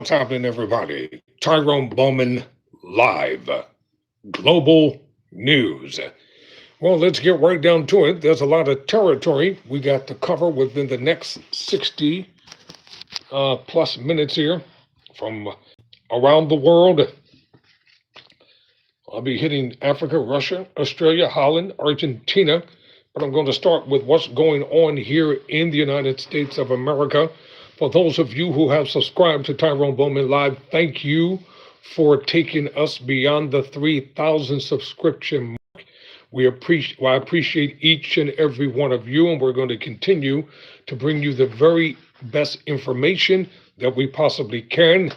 What's happening, everybody? Tyrone Bowman live, global news. Well, let's get right down to it. There's a lot of territory we got to cover within the next 60 plus minutes here from around the world. I'll be hitting Africa, Russia, Australia, Holland, Argentina, but I'm going to start with what's going on here in the United States of America. For those of you who have subscribed to Tyrone Bowman Live, thank you for taking us beyond the 3,000 subscription mark. I appreciate each and every one of you, and we're going to continue to bring you the very best information that we possibly can.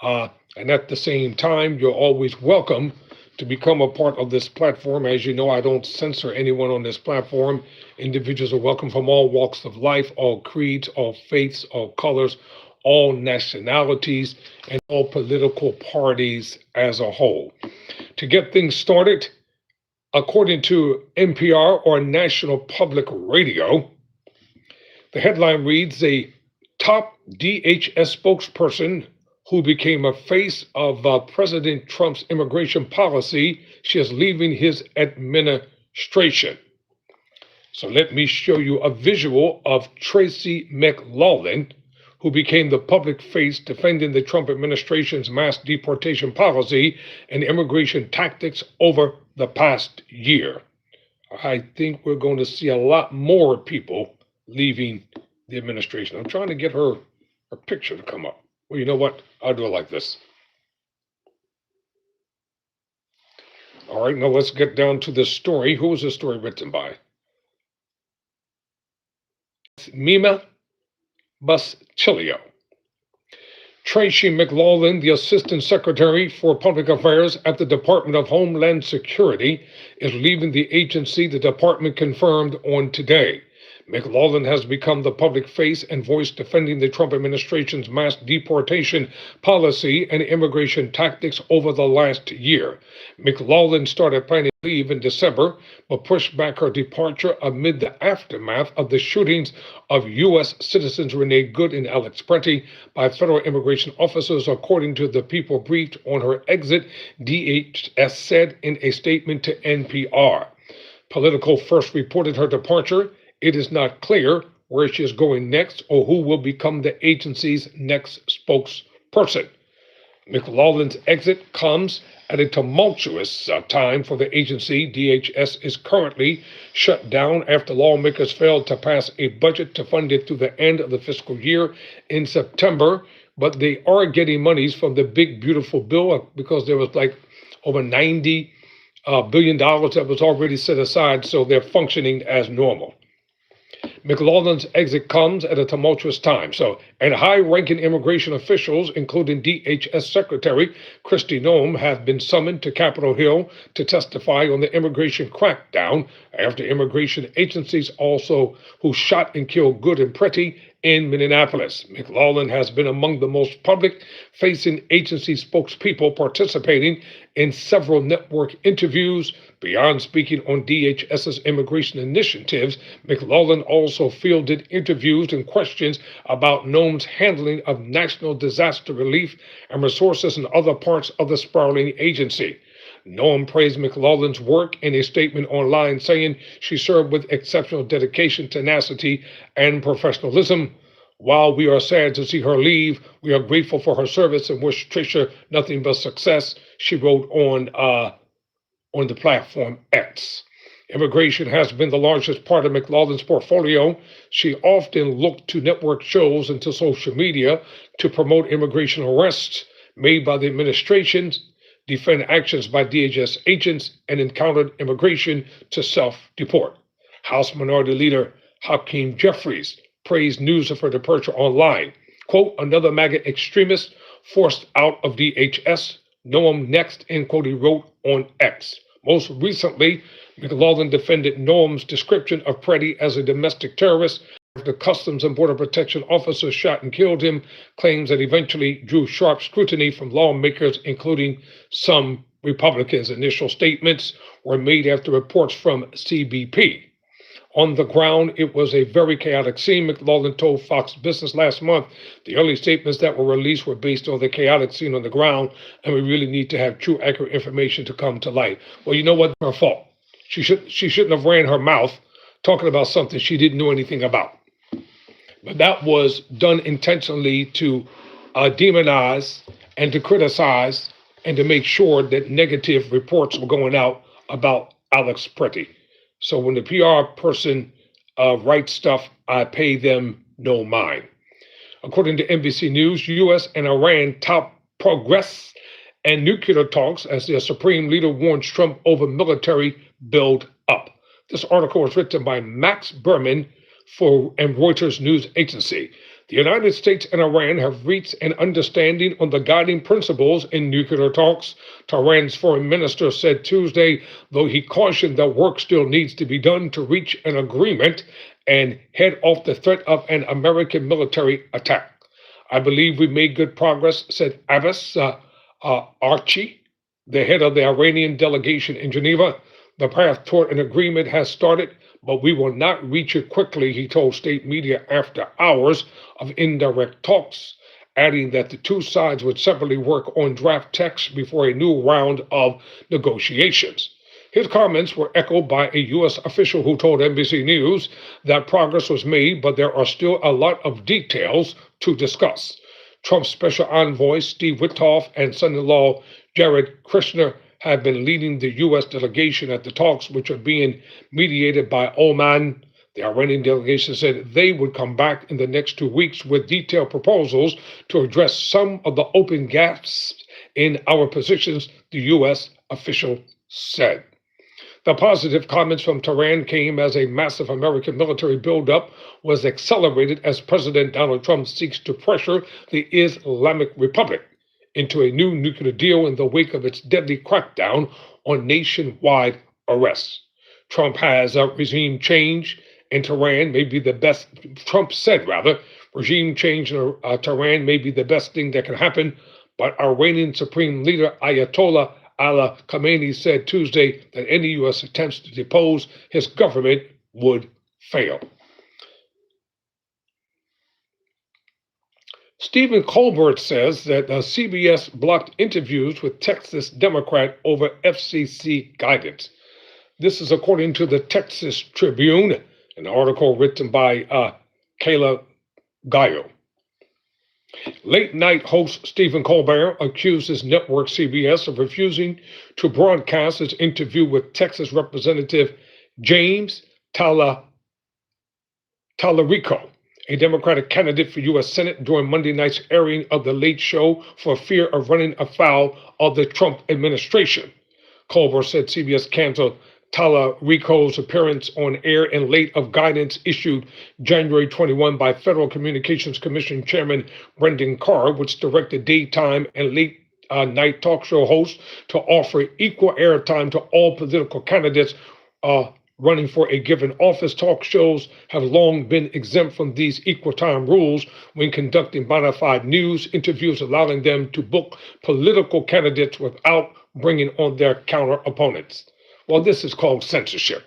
And at the same time, you're always welcome to become a part of this platform. As you know, I don't censor anyone on this platform. Individuals are welcome from all walks of life, all creeds, all faiths, all colors, all nationalities, and all political parties as a whole. To get things started, according to NPR, or National Public Radio, the headline reads, a top DHS spokesperson who became a face of President Trump's immigration policy, she is leaving his administration. So let me show you a visual of Tracy McLaurin, who became the public face defending the Trump administration's mass deportation policy and immigration tactics over the past year. I think we're going to see a lot more people leaving the administration. I'm trying to get her picture to come up. Well, you know what? I'll do it like this. All right, now let's get down to this story. Who was this story written by? Mima Bustilio. Tracy McLaurin, the Assistant Secretary for Public Affairs at the Department of Homeland Security, is leaving the agency, the department confirmed on today. McLaurin has become the public face and voice defending the Trump administration's mass deportation policy and immigration tactics over the last year. McLaurin started planning to leave in December, but pushed back her departure amid the aftermath of the shootings of U.S. citizens Renee Good and Alex Prenti by federal immigration officers, according to the people briefed on her exit, DHS said in a statement to NPR. Politico first reported her departure. It is not clear where she is going next or who will become the agency's next spokesperson. McLaurin's exit comes at a tumultuous time for the agency. DHS is currently shut down after lawmakers failed to pass a budget to fund it through the end of the fiscal year in September, but they are getting monies from the big, beautiful bill because there was like over $90 billion that was already set aside, so they're functioning as normal. McLaurin's exit comes at a tumultuous time. And high-ranking immigration officials, including DHS Secretary Kristi Noem, have been summoned to Capitol Hill to testify on the immigration crackdown after immigration agencies who shot and killed Good and Preti in Minneapolis. McLaurin has been among the most public-facing agency spokespeople, participating in several network interviews. Beyond speaking on DHS's immigration initiatives, McLaurin also fielded interviews and questions about Noem's handling of national disaster relief and resources in other parts of the sprawling agency. Noem praised McLaurin's work in a statement online, saying she served with exceptional dedication, tenacity, and professionalism. While we are sad to see her leave, we are grateful for her service and wish Tricia nothing but success, she wrote on the platform X. Immigration has been the largest part of McLaurin's portfolio. She often looked to network shows and to social media to promote immigration arrests made by the administration, defend actions by DHS agents, and encountered immigration to self-deport. House Minority Leader Hakeem Jeffries praised news of her departure online. Quote, another MAGA extremist forced out of DHS. Noem next, end quote, he wrote on X. Most recently, McLaurin defended Noem's description of Preti as a domestic terrorist after Customs and Border Protection officers shot and killed him, claims that eventually drew sharp scrutiny from lawmakers, including some Republicans. Initial statements were made after reports from CBP. On the ground, it was a very chaotic scene, McLaughlin told Fox Business last month. The early statements that were released were based on the chaotic scene on the ground, and we really need to have true, accurate information to come to light. Well, you know what? Her fault. She shouldn't have ran her mouth talking about something she didn't know anything about. But that was done intentionally to demonize and to criticize and to make sure that negative reports were going out about Alex Pretty. So when the PR person writes stuff, I pay them no mind. According to NBC News, U.S. and Iran top progress and nuclear talks as their supreme leader warns Trump over military build up. This article was written by Max Berman and Reuters news agency. The United States and Iran have reached an understanding on the guiding principles in nuclear talks, Tehran's foreign minister said Tuesday, though he cautioned that work still needs to be done to reach an agreement and head off the threat of an American military attack. I believe we made good progress, said Abbas Archi, the head of the Iranian delegation in Geneva. The path toward an agreement has started, but we will not reach it quickly, he told state media after hours of indirect talks, adding that the two sides would separately work on draft text before a new round of negotiations. His comments were echoed by a U.S. official who told NBC News that progress was made, but there are still a lot of details to discuss. Trump's special envoy, Steve Witkoff, and son-in-law Jared Kushner have been leading the U.S. delegation at the talks, which are being mediated by Oman. The Iranian delegation said they would come back in the next 2 weeks with detailed proposals to address some of the open gaps in our positions, the U.S. official said. The positive comments from Tehran came as a massive American military buildup was accelerated as President Donald Trump seeks to pressure the Islamic Republic into a new nuclear deal in the wake of its deadly crackdown on nationwide arrests. Trump has regime change in Tehran may be the best, Trump said rather, regime change in Tehran may be the best thing that can happen, but Iranian Supreme Leader Ayatollah Ali Khamenei said Tuesday that any U.S. attempts to depose his government would fail. Stephen Colbert says that CBS blocked interviews with Texas Democrat over FCC guidance. This is according to the Texas Tribune, an article written by Kayla Gallo. Late-night host Stephen Colbert accused his network CBS of refusing to broadcast his interview with Texas Representative James Talarico, a Democratic candidate for U.S. Senate, during Monday night's airing of The Late Show for fear of running afoul of the Trump administration. Colbert said CBS canceled Talarico's appearance on air in light of guidance issued January 21 by Federal Communications Commission Chairman Brendan Carr, which directed daytime and late night talk show hosts to offer equal airtime to all political candidates running for a given office. Talk shows have long been exempt from these equal time rules when conducting bona fide news interviews, allowing them to book political candidates without bringing on their counter opponents. Well, this is called censorship.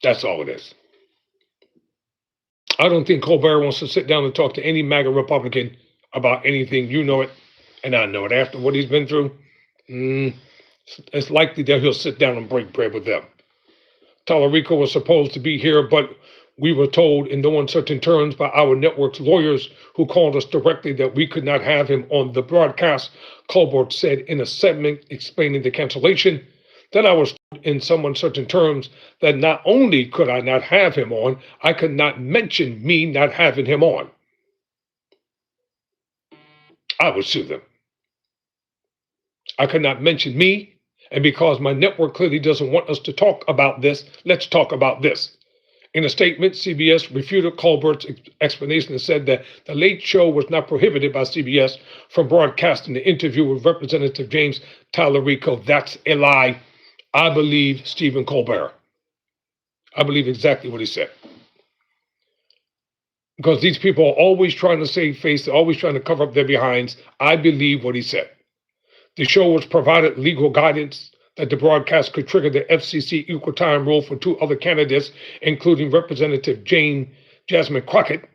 That's all it is. I don't think Colbert wants to sit down and talk to any MAGA Republican about anything. You know it, and I know it. After what he's been through, it's likely that he'll sit down and break bread with them. Talarico was supposed to be here, but we were told in no uncertain terms by our network's lawyers who called us directly that we could not have him on the broadcast, Colbert said in a segment explaining the cancellation. Then I was told in some uncertain terms that not only could I not have him on, I could not mention me not having him on. I would sue them. I could not mention me, and because my network clearly doesn't want us to talk about this, let's talk about this. In a statement, CBS refuted Colbert's explanation and said that The Late Show was not prohibited by CBS from broadcasting the interview with Representative James Talarico. That's a lie. I believe Stephen Colbert. I believe exactly what he said. Because these people are always trying to save face, they're always trying to cover up their behinds. I believe what he said. The show was provided legal guidance. that the broadcast could trigger the FCC equal time rule for two other candidates, including Representative Jasmine Crockett,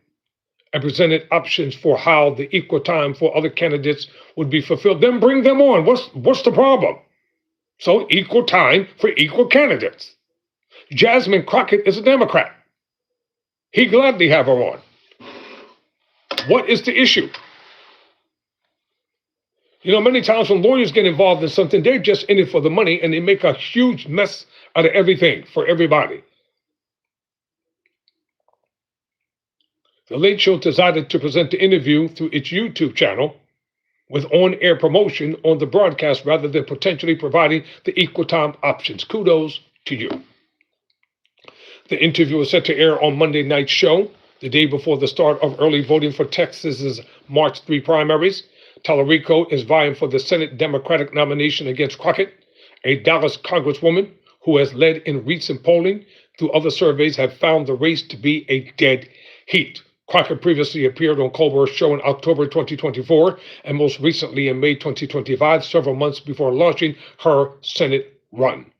and presented options for how the equal time for other candidates would be fulfilled. Then bring them on. What's the problem? So equal time for equal candidates. Jasmine Crockett is a Democrat. He'd gladly have her on. What is the issue? You know, many times when lawyers get involved in something, they're just in it for the money, and they make a huge mess out of everything for everybody. The Late Show decided to present the interview through its YouTube channel with on-air promotion on the broadcast rather than potentially providing the equal time options. Kudos to you. The interview was set to air on Monday night's show, the day before the start of early voting for Texas's March 3 primaries. Tallarico is vying for the Senate Democratic nomination against Crockett, a Dallas congresswoman who has led in recent polling. Through other surveys have found the race to be a dead heat. Crockett previously appeared on Colbert's show in October 2024 and most recently in May 2025, several months before launching her Senate run.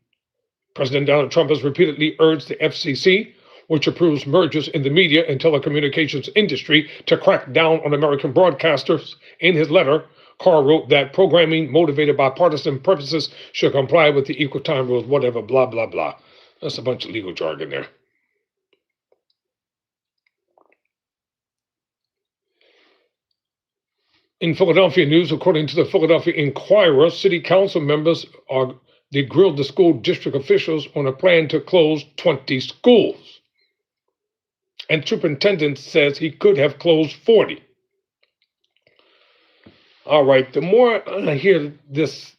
President Donald Trump has repeatedly urged the FCC, which approves mergers in the media and telecommunications industry, to crack down on American broadcasters. In his letter, Carr wrote that programming motivated by partisan purposes should comply with the equal time rules, whatever, blah, blah, blah. That's a bunch of legal jargon there. In Philadelphia news, according to the Philadelphia Inquirer, city council members they grilled the school district officials on a plan to close 20 schools. And superintendent says he could have closed 40. All right, the more I hear this,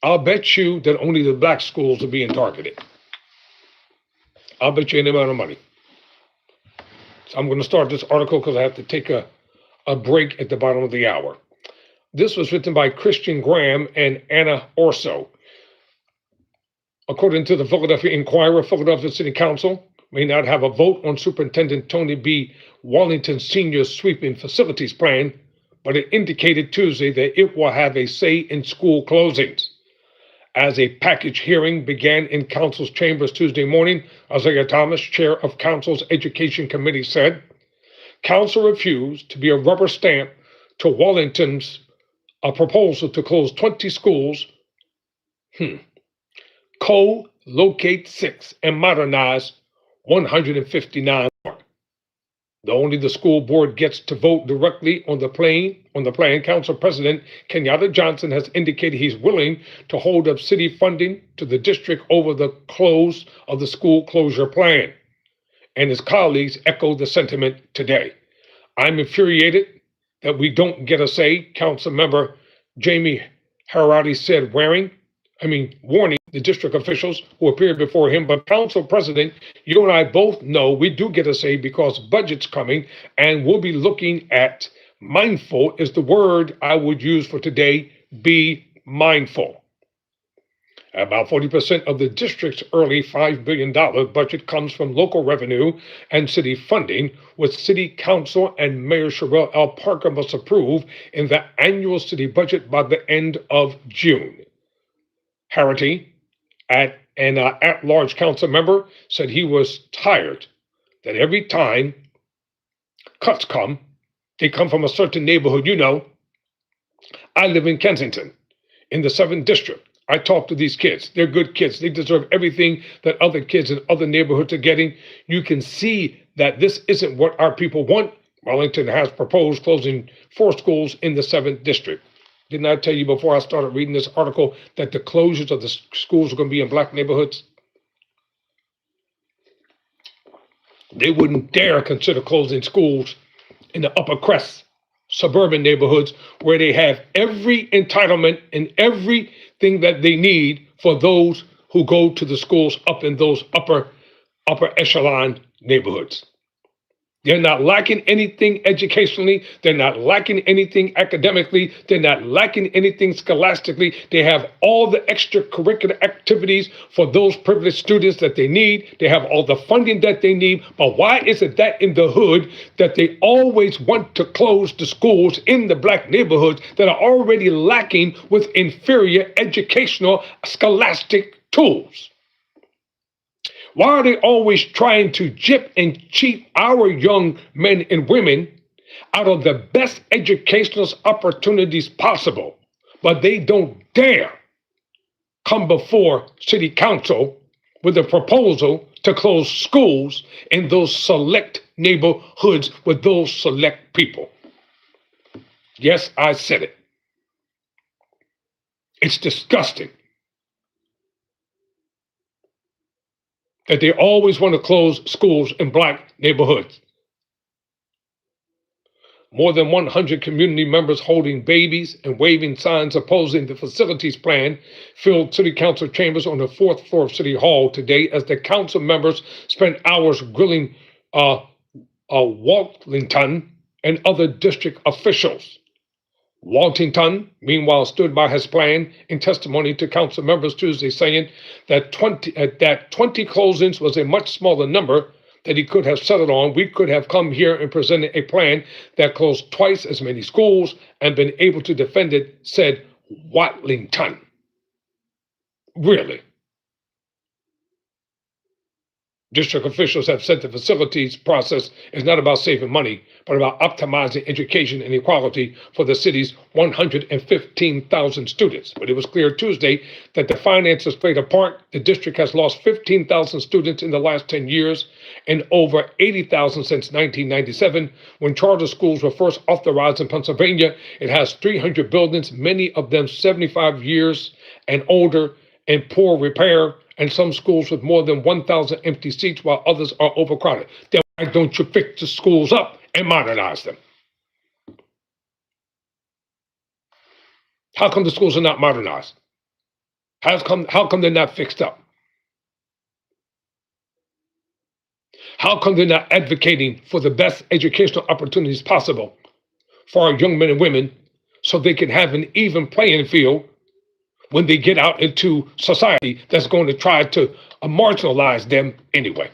I'll bet you that only the black schools are being targeted. I'll bet you any amount of money. So I'm going to start this article because I have to take a break at the bottom of the hour. This was written by Christian Graham and Anna Orso. According to the Philadelphia Inquirer, Philadelphia City Council may not have a vote on Superintendent Tony B. Wallington Sr.'s sweeping facilities plan, but it indicated Tuesday that it will have a say in school closings. As a package hearing began in Council's chambers Tuesday morning, Isaiah Thomas, chair of Council's Education Committee, said, Council refused to be a rubber stamp to Wallington's proposal to close 20 schools, co-locate 6, and modernize 159 more. Only the school board gets to vote directly on the plan. Council President Kenyatta Johnson has indicated he's willing to hold up city funding to the district over the close of the school closure plan, and his colleagues echoed the sentiment today. I'm infuriated that we don't get a say, Council Member Jamie Harati said, warning the district officials who appeared before him. But Council President, you and I both know we do get a say because budget's coming, and we'll be looking at mindful is the word I would use for today. Be mindful. About 40% of the district's early $5 billion budget comes from local revenue and city funding, which City Council and Mayor Sherelle L. Parker must approve in the annual city budget by the end of June. Harity, an at-large council member, said he was tired that every time cuts come, they come from a certain neighborhood. You know, I live in Kensington, in the 7th District. I talk to these kids. They're good kids. They deserve everything that other kids in other neighborhoods are getting. You can see that this isn't what our people want. Wellington has proposed closing 4 schools in the 7th District. Didn't I tell you before I started reading this article that the closures of the schools are going to be in black neighborhoods? They wouldn't dare consider closing schools in the upper crest suburban neighborhoods where they have every entitlement and everything that they need for those who go to the schools up in those upper echelon neighborhoods. They're not lacking anything educationally. They're not lacking anything academically. They're not lacking anything scholastically. They have all the extracurricular activities for those privileged students that they need. They have all the funding that they need. But why is it that in the hood that they always want to close the schools in the black neighborhoods that are already lacking with inferior educational scholastic tools? Why are they always trying to gyp and cheat our young men and women out of the best educational opportunities possible, but they don't dare come before city council with a proposal to close schools in those select neighborhoods with those select people? Yes, I said it. It's disgusting that they always want to close schools in black neighborhoods. More than 100 community members holding babies and waving signs opposing the facilities plan filled city council chambers on the fourth floor of City Hall today as the council members spent hours grilling Waltington and other district officials. Waltington, meanwhile, stood by his plan in testimony to council members Tuesday, saying that 20 closings was a much smaller number that he could have settled on. We could have come here and presented a plan that closed twice as many schools and been able to defend it, said Watlington. Really? District officials have said the facilities process is not about saving money, but about optimizing education and equality for the city's 115,000 students. But it was clear Tuesday that the finances played a part. The district has lost 15,000 students in the last 10 years and over 80,000 since 1997. When charter schools were first authorized in Pennsylvania, it has 300 buildings, many of them 75 years and older, in poor repair, and some schools with more than 1,000 empty seats while others are overcrowded. Then why don't you fix the schools up and modernize them? How come the schools are not modernized? How come they're not fixed up? How come they're not advocating for the best educational opportunities possible for our young men and women so they can have an even playing field when they get out into society that's going to try to marginalize them anyway?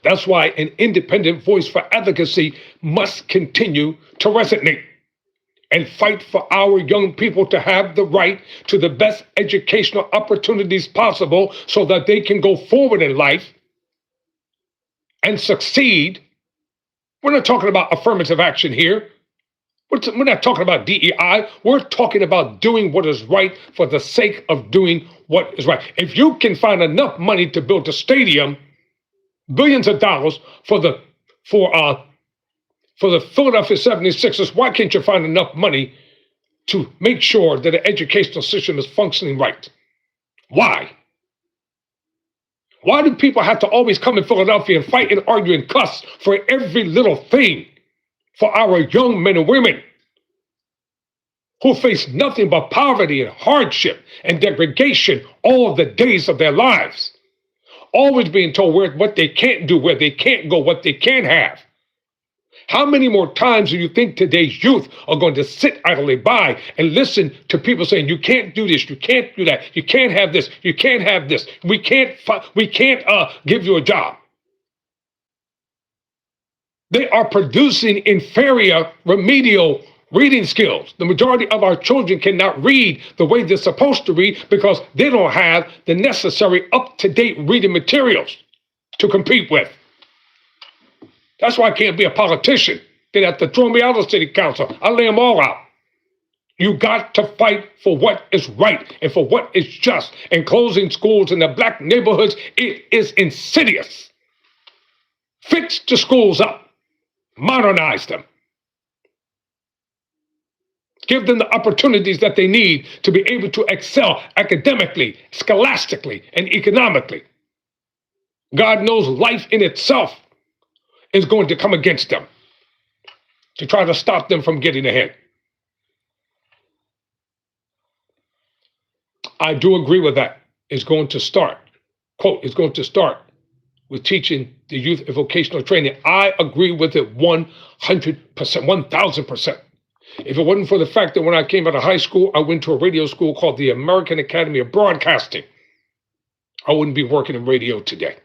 That's why an independent voice for advocacy must continue to resonate and fight for our young people to have the right to the best educational opportunities possible so that they can go forward in life and succeed. We're not talking about affirmative action here. We're not talking about DEI. We're talking about doing what is right for the sake of doing what is right. If you can find enough money to build a stadium, billions of dollars for the Philadelphia 76ers, why can't you find enough money to make sure that the educational system is functioning right? Why? Why do people have to always come in Philadelphia and fight and argue and cuss for every little thing for our young men and women who face nothing but poverty and hardship and degradation all the days of their lives? Always being told what they can't do, where they can't go, what they can't have. How many more times do you think today's youth are going to sit idly by and listen to people saying, you can't do this, you can't do that, you can't have this, you can't have this, we can't give you a job? They are producing inferior remedial reading skills. The majority of our children cannot read the way they're supposed to read because they don't have the necessary up-to-date reading materials to compete with. That's why I can't be a politician. They'd have to throw me out of city council. I'll lay them all out. You got to fight for what is right and for what is just. And closing schools in the black neighborhoods, it is insidious. Fix the schools up. Modernize them. Give them the opportunities that they need to be able to excel academically, scholastically, and economically. God knows life in itself is going to come against them to try to stop them from getting ahead. I do agree with that. It's going to start, quote, it's going to start with teaching the youth in vocational training. I agree with it 100%, 1000%. If it wasn't for the fact that when I came out of high school, I went to a radio school called the American Academy of Broadcasting, I wouldn't be working in radio today.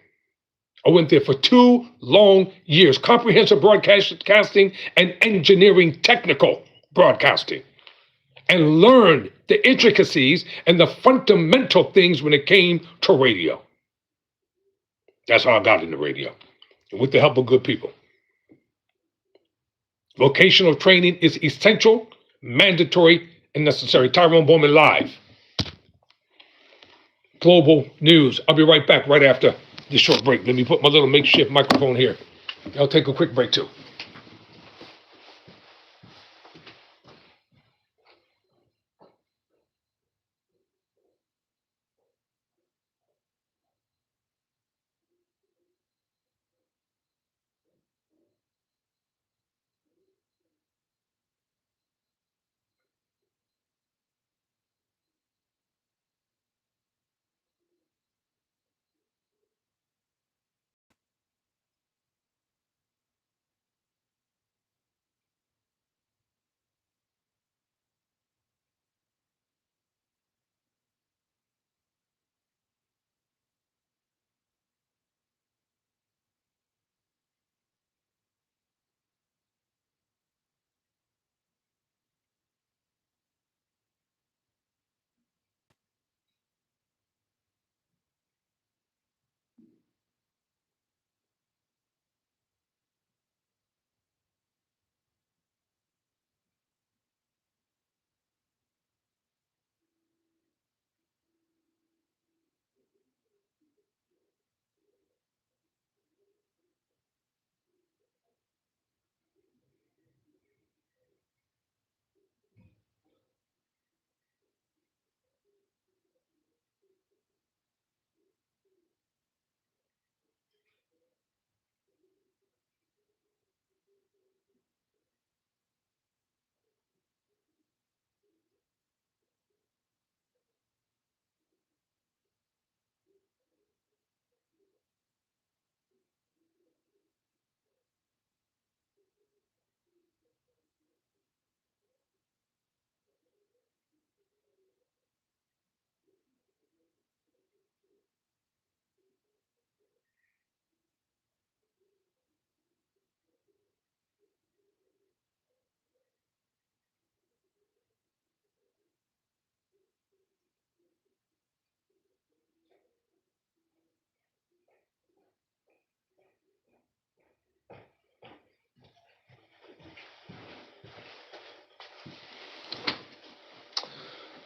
I went there for 2 long years, comprehensive broadcasting and engineering technical broadcasting, and learned the intricacies and the fundamental things when it came to radio. That's how I got into radio, with the help of good people. Vocational training is essential, mandatory, and necessary. Tyrone Bowman live. Global news. I'll be right back right after this short break. Let me put my little makeshift microphone here. I'll take a quick break too.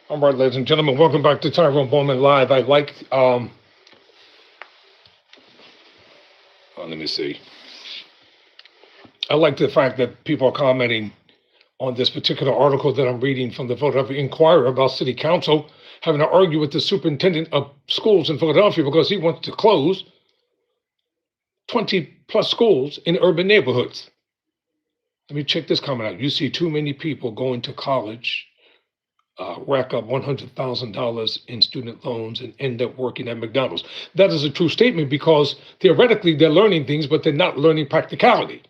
All right, ladies and gentlemen, welcome back to Tyrone Bowman Live. I like, let me see. I like the fact that people are commenting on this particular article that I'm reading from the Philadelphia Inquirer about City Council having to argue with the superintendent of schools in Philadelphia because he wants to close 20 plus schools in urban neighborhoods. Let me check this comment out. You see too many people going to college, rack up $100,000 in student loans and end up working at McDonald's. That is a true statement because theoretically they're learning things, but they're not learning practicality.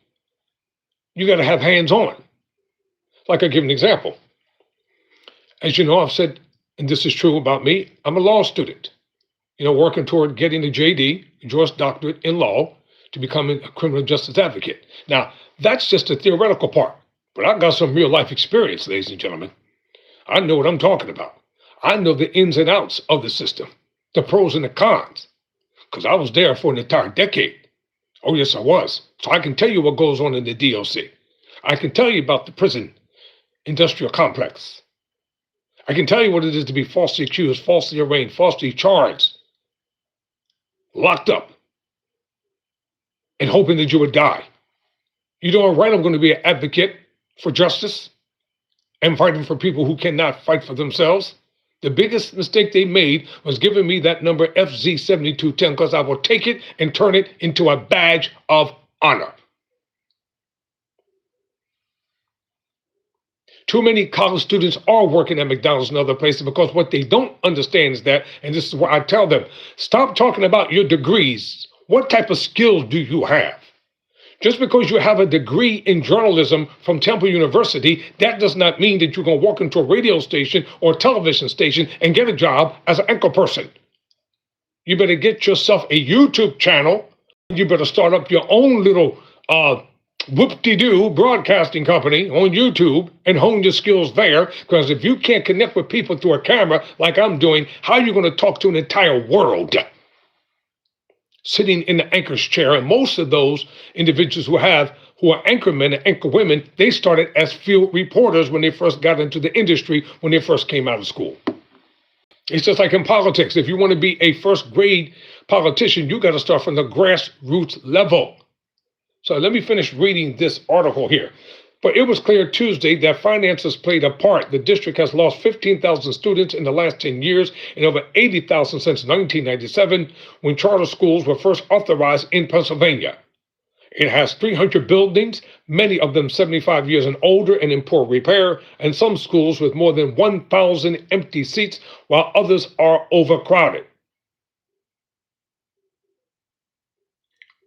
You got to have hands-on. Like I give an example. As you know, I've said, and this is true about me, I'm a law student, working toward getting a JD, Juris Doctorate in law, to become a criminal justice advocate. Now, that's just a theoretical part, but I've got some real life experience, ladies and gentlemen. I know what I'm talking about. I know the ins and outs of the system, the pros and the cons, because I was there for an entire decade. Oh, yes, I was. So I can tell you what goes on in the DOC. I can tell you about the prison industrial complex. I can tell you what it is to be falsely accused, falsely arraigned, falsely charged, locked up, and hoping that you would die. You know, right, I'm going to be an advocate for justice and fighting for people who cannot fight for themselves. The biggest mistake they made was giving me that number FZ7210 because I will take it and turn it into a badge of honor. Too many college students are working at McDonald's and other places because what they don't understand is that, and this is what I tell them, stop talking about your degrees What type of skills do you have? Just because you have a degree in journalism from Temple University, that does not mean that you're going to walk into a radio station or a television station and get a job as an anchor person. You better get yourself a YouTube channel. You better start up your own little whoop-de-doo broadcasting company on YouTube and hone your skills there. Because if you can't connect with people through a camera like I'm doing, how are you going to talk to an entire world? Sitting in the anchor's chair, and most of those individuals who are anchormen and anchor women, they started as field reporters when they first got into the industry, when they first came out of school. It's just like in politics. If you want to be a first grade politician, you got to start from the grassroots level. So let me finish reading this article here. But it was clear Tuesday that finances played a part. The district has lost 15,000 students in the last 10 years and over 80,000 since 1997, when charter schools were first authorized in Pennsylvania. It has 300 buildings, many of them 75 years and older and in poor repair, and some schools with more than 1,000 empty seats, while others are overcrowded.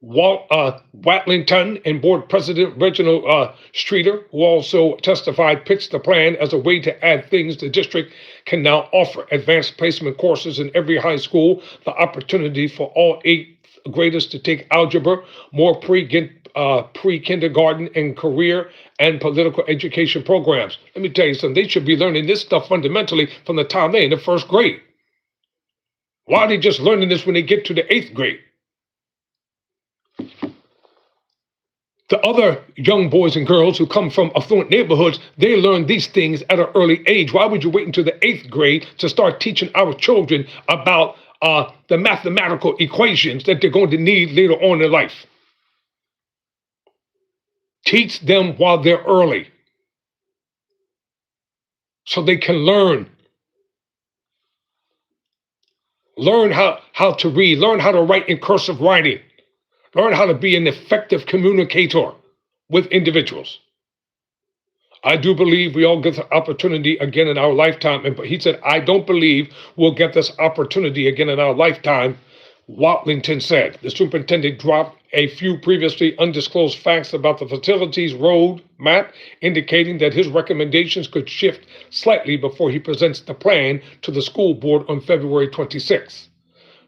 Watlington and board president Reginald Streeter, who also testified, pitched the plan as a way to add things the district can now offer: advanced placement courses in every high school, the opportunity for all 8th graders to take algebra, more pre-kindergarten and career and political education programs. Let me tell you something, they should be learning this stuff fundamentally from the time they're in the first grade. Why are they just learning this when they get to the 8th grade? The other young boys and girls who come from affluent neighborhoods, they learn these things at an early age. Why would you wait until the 8th grade to start teaching our children about the mathematical equations that they're going to need later on in life? Teach them while they're early so they can learn. Learn how to read, learn how to write in cursive writing. Learn how to be an effective communicator with individuals. I do believe we all get the opportunity again in our lifetime. And he said, I don't believe we'll get this opportunity again in our lifetime, Watlington said. The superintendent dropped a few previously undisclosed facts about the facility's road map, indicating that his recommendations could shift slightly before he presents the plan to the school board on February 26th.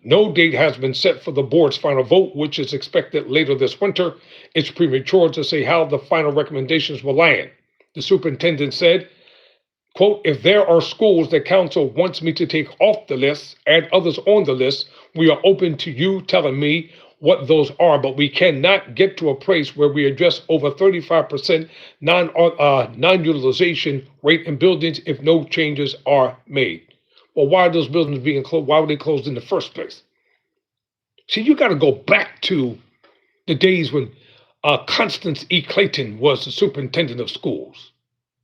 No date has been set for the board's final vote, which is expected later this winter. It's premature to say how the final recommendations will land. The superintendent said, quote, if there are schools that council wants me to take off the list, add others on the list, we are open to you telling me what those are, but we cannot get to a place where we address over 35% non-utilization rate in buildings if no changes are made. Well, why are those buildings being closed? Why were they closed in the first place? See, you got to go back to the days when Constance E. Clayton was the superintendent of schools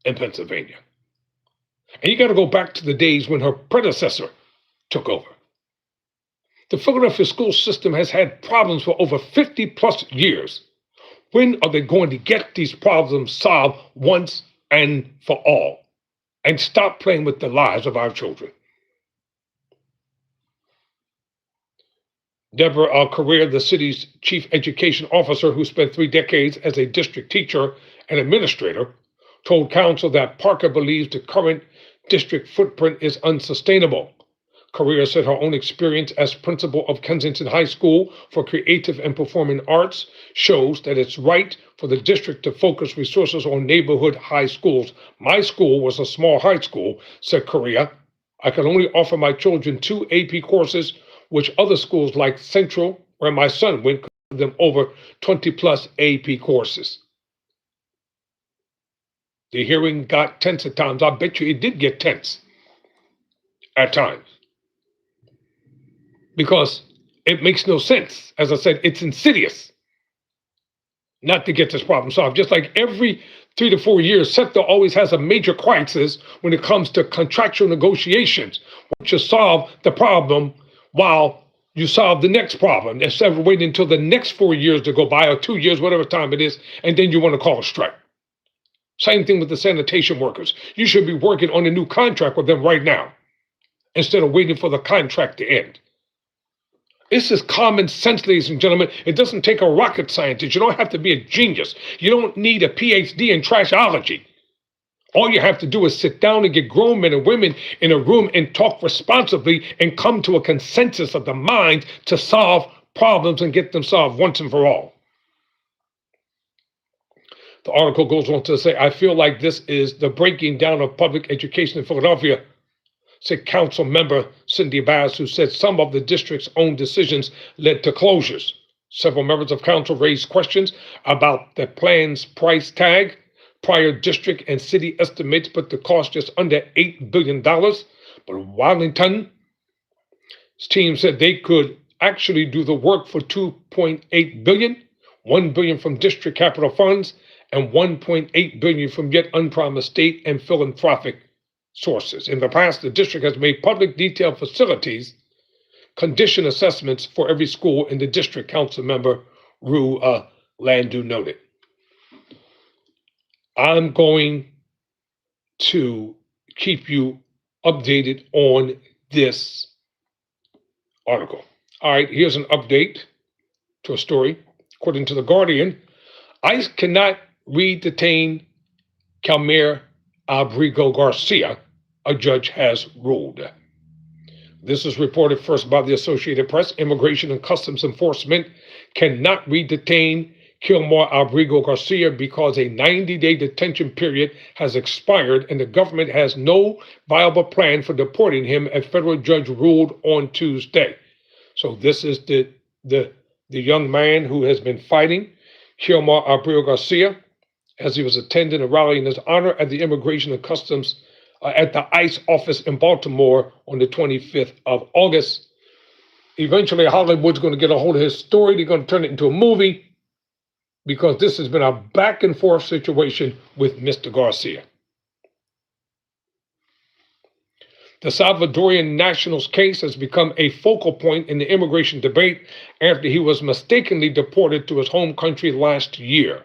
in Pennsylvania. And you got to go back to the days when her predecessor took over. The Philadelphia school system has had problems for over 50 plus years. When are they going to get these problems solved once and for all and stop playing with the lives of our children? Deborah Correa, the city's chief education officer who spent 3 decades as a district teacher and administrator, told council that Parker believes the current district footprint is unsustainable. Correa said her own experience as principal of Kensington High School for Creative and Performing Arts shows that it's right for the district to focus resources on neighborhood high schools. My school was a small high school, said Correa. I could only offer my children 2 AP courses, which other schools like Central, where my son went, could give them over 20 plus AP courses. The hearing got tense at times. I bet you it did get tense at times, because it makes no sense. As I said, it's insidious not to get this problem solved. Just like every 3 to 4 years, SEPTA always has a major crisis when it comes to contractual negotiations, which will solve the problem while you solve the next problem, instead of waiting until the next 4 years to go by, or 2 years, whatever time it is, and then you want to call a strike. Same thing with the sanitation workers. You should be working on a new contract with them right now, instead of waiting for the contract to end. This is common sense, ladies and gentlemen. It doesn't take a rocket scientist. You don't have to be a genius. You don't need a PhD in trashology. All you have to do is sit down and get grown men and women in a room and talk responsibly and come to a consensus of the mind to solve problems and get them solved once and for all. The article goes on to say, I feel like this is the breaking down of public education in Philadelphia, said council member Cindy Bass, who said some of the district's own decisions led to closures. Several members of council raised questions about the plan's price tag. Prior district and city estimates put the cost just under $8 billion. But Wellington's team said they could actually do the work for $2.8 billion, $1 billion from district capital funds, and $1.8 billion from yet unpromised state and philanthropic sources. In the past, the district has made public detailed facilities condition assessments for every school in the district, council member Rue Landu noted. I'm going to keep you updated on this article. All right, here's an update to a story. According to The Guardian, ICE cannot re-detain Calmer Abrigo Garcia, a judge has ruled. This is reported first by the Associated Press. Immigration and Customs Enforcement cannot re-detain Kilmore Abrigo Garcia because a 90-day detention period has expired and the government has no viable plan for deporting him, a federal judge ruled on Tuesday. So this is the young man who has been fighting Kilmore Abrigo Garcia as he was attending a rally in his honor at the Immigration and Customs at the ICE office in Baltimore on the 25th of August. Eventually, Hollywood's going to get a hold of his story. They're going to turn it into a movie because this has been a back and forth situation with Mr. Garcia. The Salvadorian national's case has become a focal point in the immigration debate after he was mistakenly deported to his home country last year.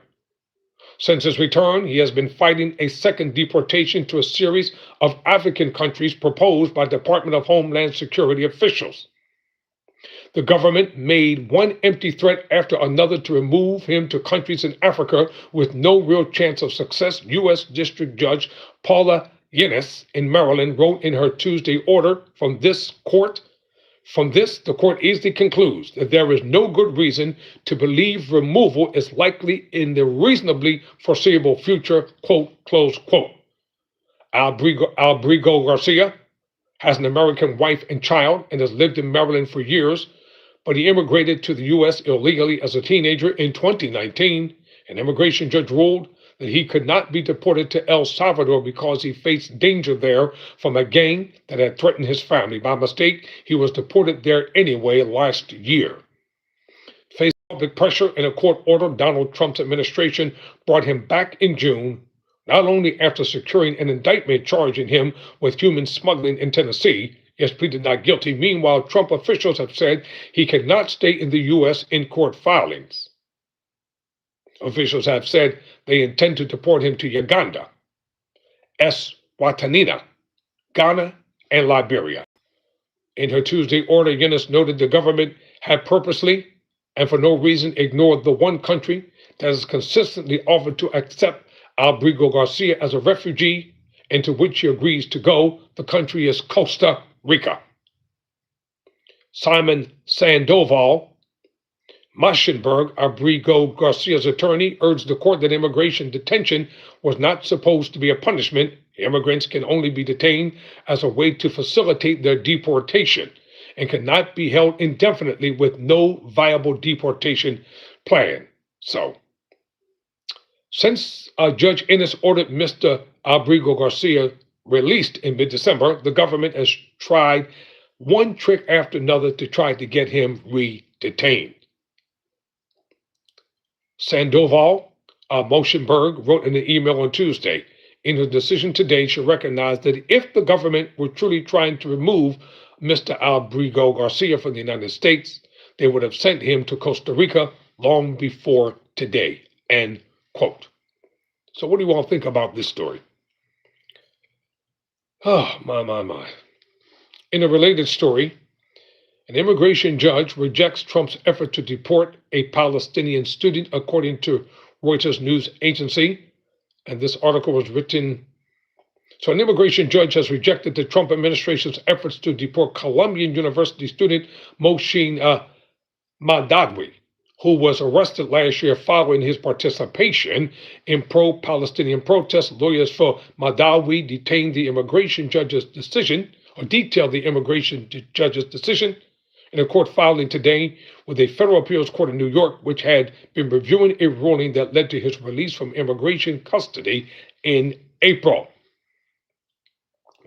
Since his return, he has been fighting a second deportation to a series of African countries proposed by Department of Homeland Security officials. The government made one empty threat after another to remove him to countries in Africa with no real chance of success, U.S. District Judge Paula Yenes in Maryland wrote in her Tuesday order. From this, the court easily concludes that there is no good reason to believe removal is likely in the reasonably foreseeable future, quote, close quote. Abrigo Garcia has an American wife and child and has lived in Maryland for years, but he immigrated to the U.S. illegally as a teenager in 2019. An immigration judge ruled that he could not be deported to El Salvador because he faced danger there from a gang that had threatened his family. By mistake, he was deported there anyway last year. Facing public pressure in a court order, Donald Trump's administration brought him back in June, not only after securing an indictment charging him with human smuggling in Tennessee. He has pleaded not guilty. Meanwhile, Trump officials have said he cannot stay in the U.S. in court filings. Officials have said they intend to deport him to Uganda, Eswatini, Ghana, and Liberia. In her Tuesday order, Yenes noted the government had purposely and for no reason ignored the one country that has consistently offered to accept Abrigo Garcia as a refugee and to which he agrees to go. The country is Costa Rica. Simon Sandoval Maschenberg, Abrigo Garcia's attorney, urged the court that immigration detention was not supposed to be a punishment. Immigrants can only be detained as a way to facilitate their deportation and cannot be held indefinitely with no viable deportation plan. So, since Judge Ennis ordered Mr. Abrigo Garcia released in mid-December, the government has tried one trick after another to try to get him re-detained. Sandoval Moschenberg wrote in an email on Tuesday, in her decision today, she recognized that if the government were truly trying to remove Mr. Abrigo Garcia from the United States, they would have sent him to Costa Rica long before today, end quote. So what do you all think about this story? Oh, my. In a related story, An immigration judge rejects Trump's effort to deport a Palestinian student, according to Reuters news agency. And this article was written. So, an immigration judge has rejected the Trump administration's efforts to deport Columbian University student Moshin Madawi, who was arrested last year following his participation in pro-Palestinian protests. Lawyers for Madawi detailed the immigration judge's decision in a court filing today with a federal appeals court in New York, which had been reviewing a ruling that led to his release from immigration custody in April.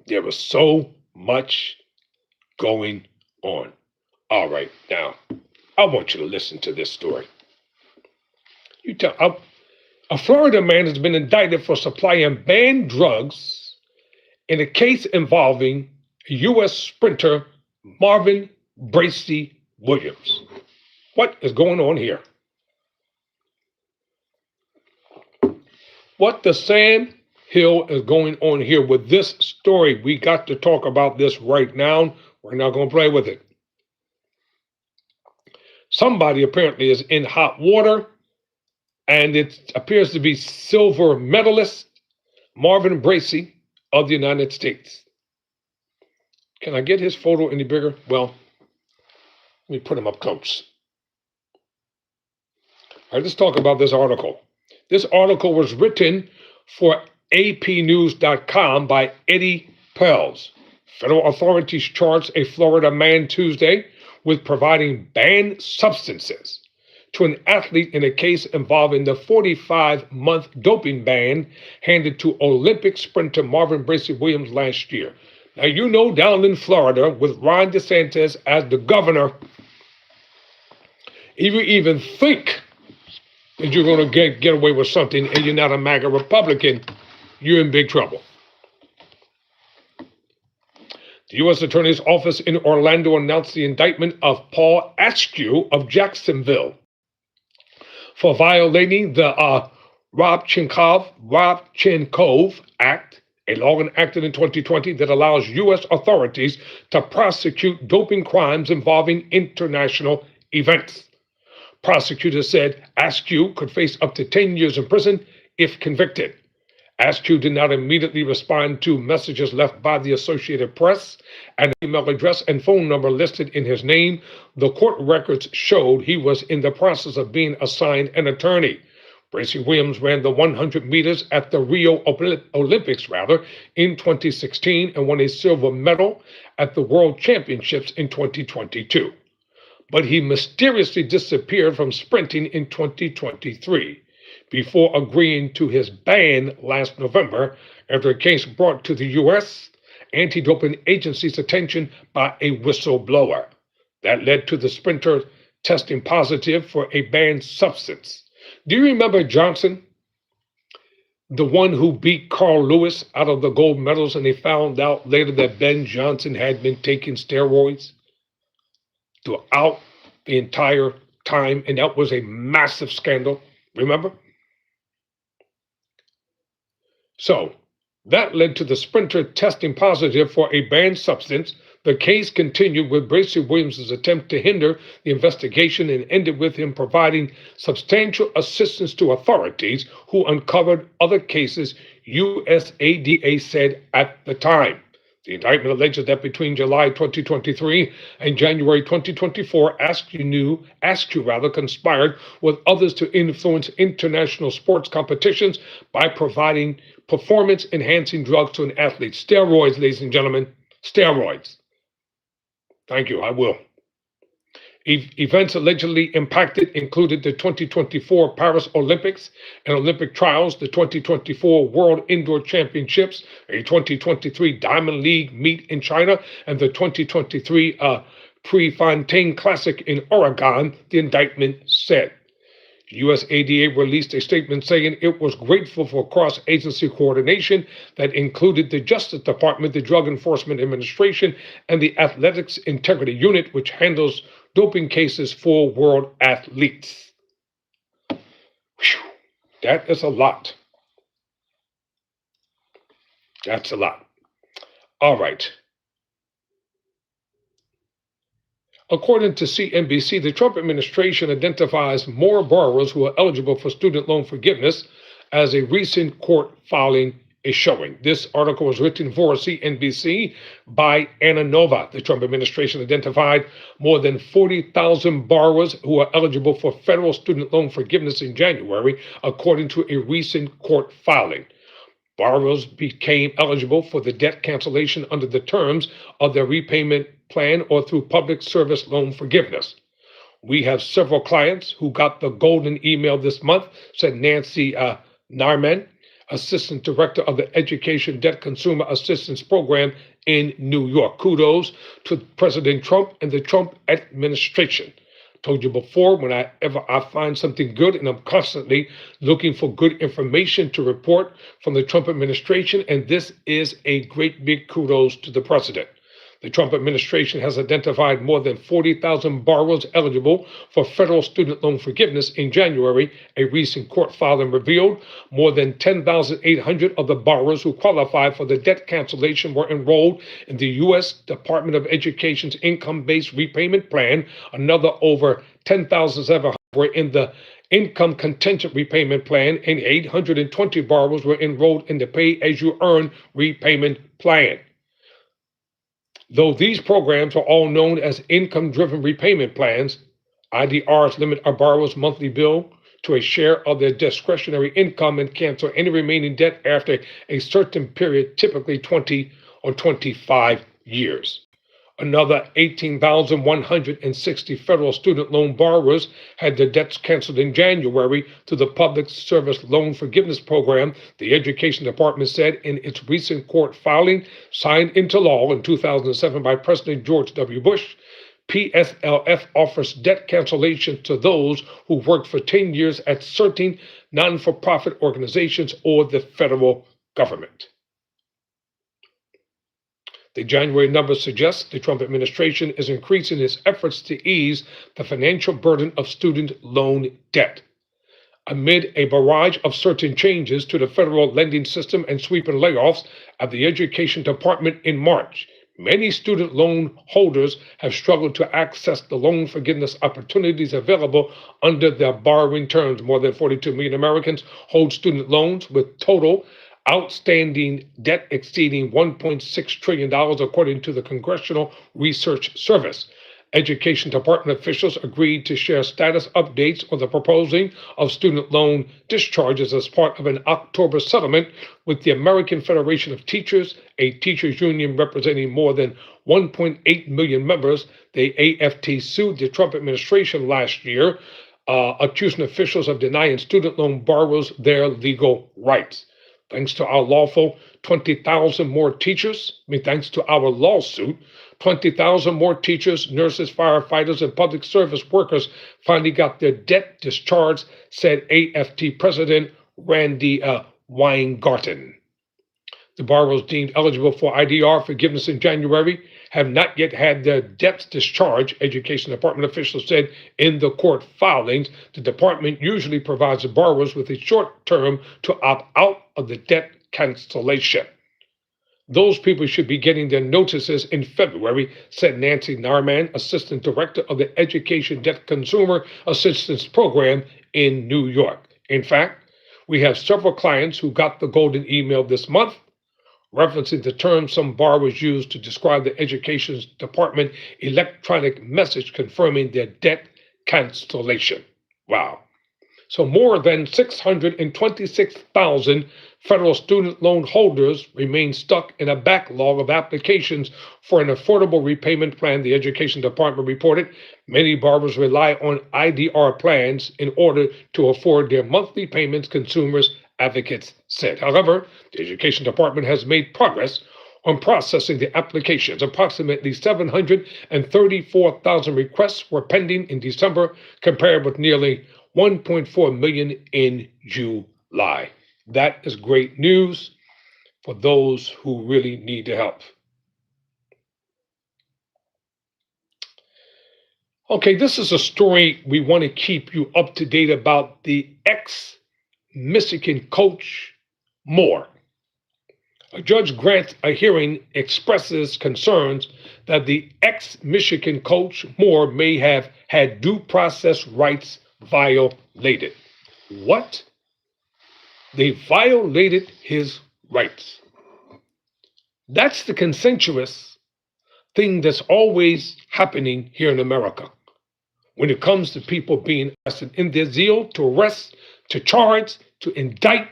There was so much going on. All right, now, I want you to listen to this story. A Florida man has been indicted for supplying banned drugs in a case involving U.S. sprinter Marvin Bracy Williams. What is going on here? What the Sam Hill is going on here with this story? We got to talk about this right now. We're not going to play with it. Somebody apparently is in hot water, and it appears to be silver medalist Marvin Bracy of the United States. Can I get his photo any bigger? Well, let me put him up close. All right, let's talk about this article. This article was written for APnews.com by Eddie Pelz. Federal authorities charged a Florida man Tuesday with providing banned substances to an athlete in a case involving the 45-month doping ban handed to Olympic sprinter Marvin Bracy Williams last year. Now, you know, down in Florida with Ron DeSantis as the governor, if you even think that you're going to get away with something and you're not a MAGA Republican, you're in big trouble. The U.S. Attorney's Office in Orlando announced the indictment of Paul Askew of Jacksonville for violating the Rodchenkov Act, a law enacted in 2020 that allows U.S. authorities to prosecute doping crimes involving international events. Prosecutors said Askew could face up to 10 years in prison if convicted. Askew did not immediately respond to messages left by the Associated Press and an email address and phone number listed in his name. The court records showed he was in the process of being assigned an attorney. Bracy Williams ran the 100 meters at the Rio Olympics in 2016 and won a silver medal at the World Championships in 2022. But he mysteriously disappeared from sprinting in 2023 before agreeing to his ban last November after a case brought to the U.S. anti-doping agency's attention by a whistleblower. That led to the sprinter testing positive for a banned substance. Do you remember Johnson, the one who beat Carl Lewis out of the gold medals, and they found out later that Ben Johnson had been taking steroids throughout the entire time, and that was a massive scandal, remember? So that led to the sprinter testing positive for a banned substance. The case continued with Bracy Williams' attempt to hinder the investigation and ended with him providing substantial assistance to authorities who uncovered other cases, USADA said at the time. The indictment alleges that between July 2023 and January 2024, Askew conspired with others to influence international sports competitions by providing performance-enhancing drugs to an athlete. Steroids, ladies and gentlemen, steroids. Thank you, I will. Events allegedly impacted included the 2024 Paris Olympics and Olympic trials, the 2024 World Indoor Championships, a 2023 Diamond League meet in China, and the 2023 Prefontaine Classic in Oregon, the indictment said. USADA released a statement saying it was grateful for cross-agency coordination that included the Justice Department, the Drug Enforcement Administration, and the Athletics Integrity Unit, which handles doping cases for world athletes. Whew, that is a lot. That's a lot. All right. According to CNBC, the Trump administration identifies more borrowers who are eligible for student loan forgiveness, as a recent court filing is showing. This article was written for CNBC by Anna Nova. The Trump administration identified more than 40,000 borrowers who are eligible for federal student loan forgiveness in January, according to a recent court filing. Borrowers became eligible for the debt cancellation under the terms of their repayment plan or through public service loan forgiveness. We have several clients who got the golden email this month, said Nancy Narman, Assistant Director of the Education Debt Consumer Assistance Program in New York. Kudos to President Trump and the Trump administration. Told you before, whenever I find something good, and I'm constantly looking for good information to report from the Trump administration, and this is a great big kudos to the president. The Trump administration has identified more than 40,000 borrowers eligible for federal student loan forgiveness in January. A recent court filing revealed more than 10,800 of the borrowers who qualified for the debt cancellation were enrolled in the U.S. Department of Education's income-based repayment plan. Another over 10,700 were in the income contingent repayment plan, and 820 borrowers were enrolled in the pay-as-you-earn repayment plan. Though these programs are all known as income-driven repayment plans, IDRs limit a borrower's monthly bill to a share of their discretionary income and cancel any remaining debt after a certain period, typically 20 or 25 years. Another 18,160 federal student loan borrowers had their debts canceled in January through the Public Service Loan Forgiveness Program, the Education Department said in its recent court filing, signed into law in 2007 by President George W. Bush. PSLF offers debt cancellation to those who worked for 10 years at certain non-for-profit organizations or the federal government. The January numbers suggest the Trump administration is increasing its efforts to ease the financial burden of student loan debt. Amid a barrage of certain changes to the federal lending system and sweeping layoffs at the Education Department in March, many student loan holders have struggled to access the loan forgiveness opportunities available under their borrowing terms. More than 42 million Americans hold student loans, with total outstanding debt exceeding $1.6 trillion, according to the Congressional Research Service. Education Department officials agreed to share status updates on the proposing of student loan discharges as part of an October settlement with the American Federation of Teachers, a teachers union representing more than 1.8 million members. The AFT sued the Trump administration last year, accusing officials of denying student loan borrowers their legal rights. Thanks to our lawful 20,000 more teachers, thanks to our lawsuit, 20,000 more teachers, nurses, firefighters, and public service workers finally got their debt discharged, said AFT President Randy Weingarten. The borrowers deemed eligible for IDR forgiveness in January have not yet had their debts discharged, Education Department officials said in the court filings. The department usually provides the borrowers with a short term to opt out of the debt cancellation. Those people should be getting their notices in February, said Nancy Narman, Assistant Director of the Education Debt Consumer Assistance Program in New York. In fact, we have several clients who got the golden email this month, referencing the term some borrowers use to describe the Education Department electronic message confirming their debt cancellation. Wow. So more than 626,000 federal student loan holders remain stuck in a backlog of applications for an affordable repayment plan, the Education Department reported. Many borrowers rely on IDR plans in order to afford their monthly payments, consumers advocates said. However, the Education Department has made progress on processing the applications. Approximately 734,000 requests were pending in December, compared with nearly 1.4 million in July. That is great news for those who really need the help. Okay, this is a story we want to keep you up to date about. The ex-Michigan coach Moore A judge grants a hearing, expresses concerns that the ex Michigan coach Moore may have had due process rights violated. What? They violated his rights. That's the consensuous thing that's always happening here in America when it comes to people being arrested in their zeal to arrest, to charge, to indict.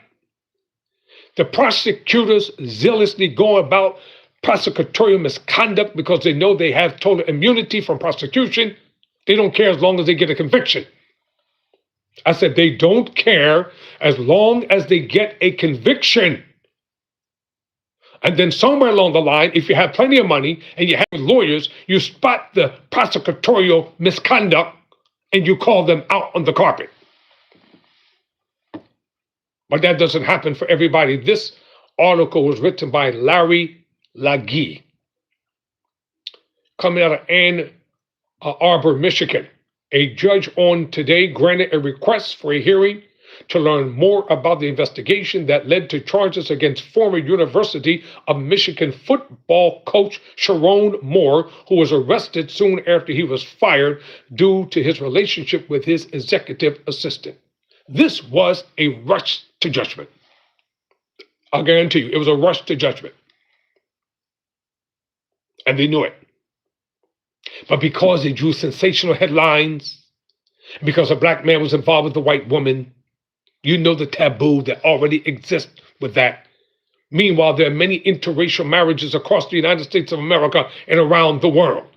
The prosecutors zealously go about prosecutorial misconduct because they know they have total immunity from prosecution. They don't care as long as they get a conviction. I said they don't care as long as they get a conviction. And then somewhere along the line, if you have plenty of money and you have lawyers, you spot the prosecutorial misconduct and you call them out on the carpet. But that doesn't happen for everybody. This article was written by Larry Lagee, coming out of Ann Arbor, Michigan. A judge on today granted a request for a hearing to learn more about the investigation that led to charges against former University of Michigan football coach Sharon Moore, who was arrested soon after he was fired due to his relationship with his executive assistant. This was a rush to judgment. I'll guarantee you, it was a rush to judgment. And they knew it. But because they drew sensational headlines, because a black man was involved with a white woman, you know the taboo that already exists with that. Meanwhile, there are many interracial marriages across the United States of America and around the world.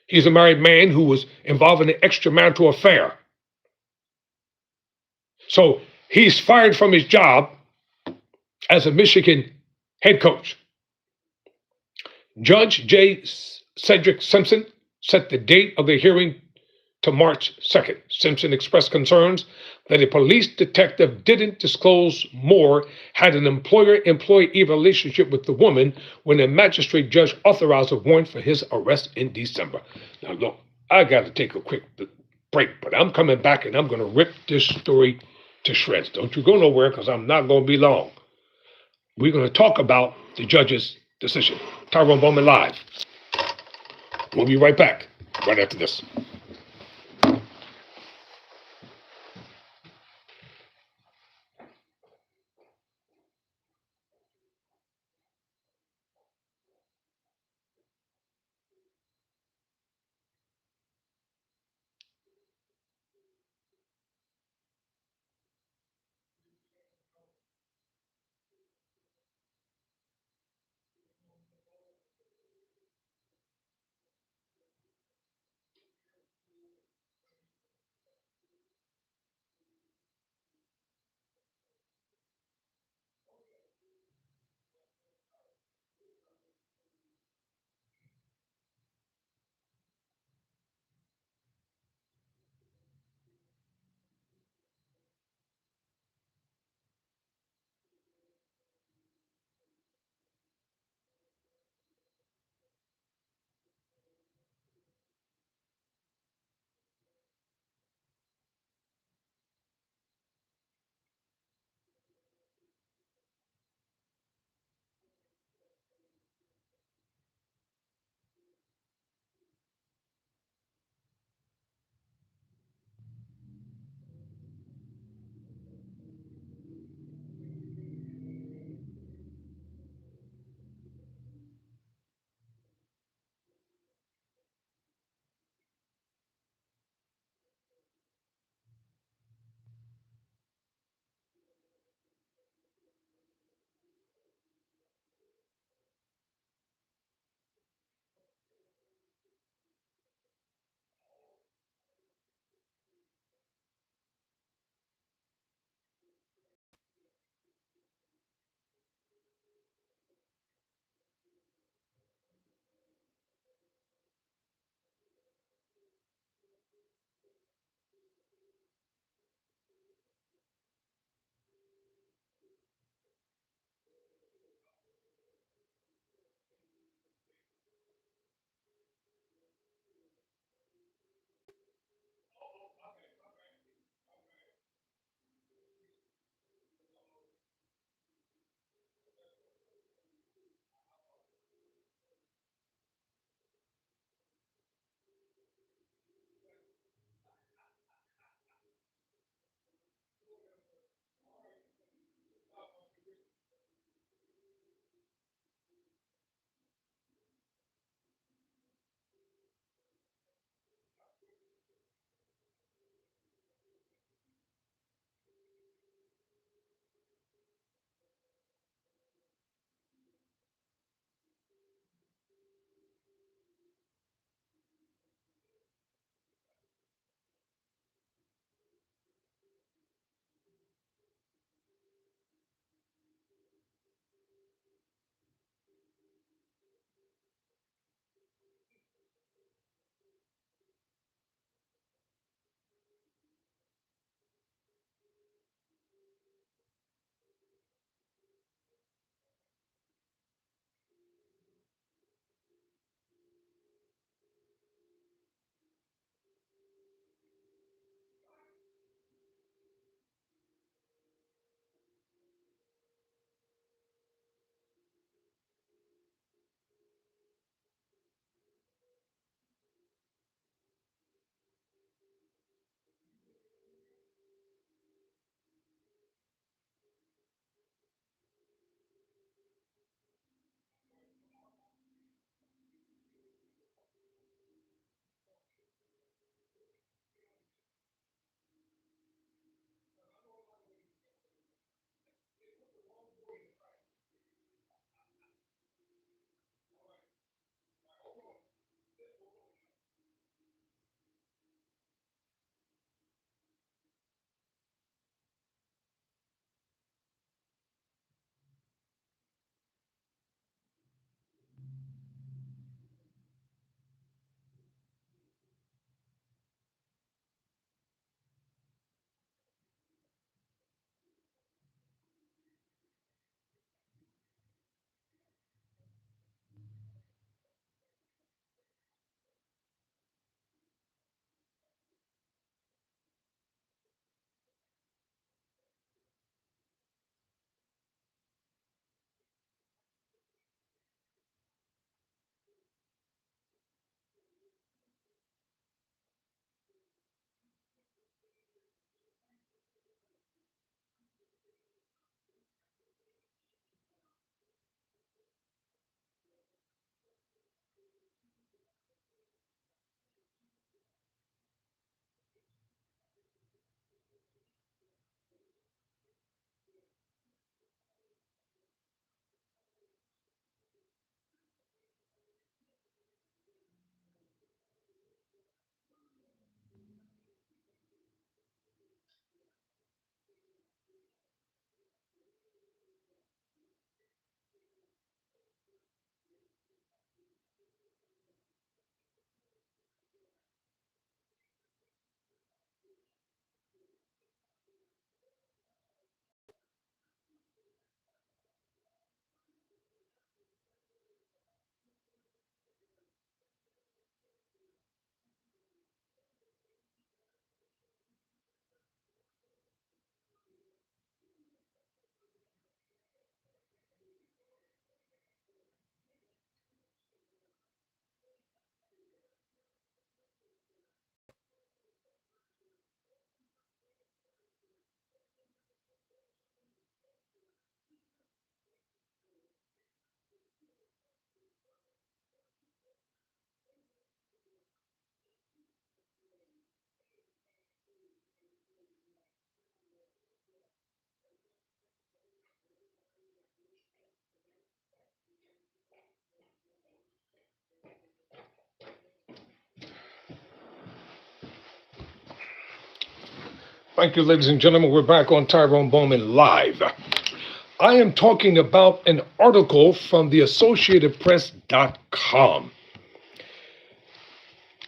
He's a married man who was involved in an extramarital affair. So he's fired from his job as a Michigan head coach. Judge J. Cedric Simpson set the date of the hearing to March 2nd. Simpson expressed concerns that a police detective didn't disclose Moore had an employer-employee relationship with the woman when a magistrate judge authorized a warrant for his arrest in December. Now, look, I got to take a quick break, but I'm coming back and I'm going to rip this story to shreds. Don't you go nowhere because I'm not going to be long. We're going to talk about the judge's decision. Tyrone Bowman Live. We'll be right back right after this. Thank you, ladies and gentlemen. We're back on Tyrone Bowman Live. I am talking about an article from the AssociatedPress.com.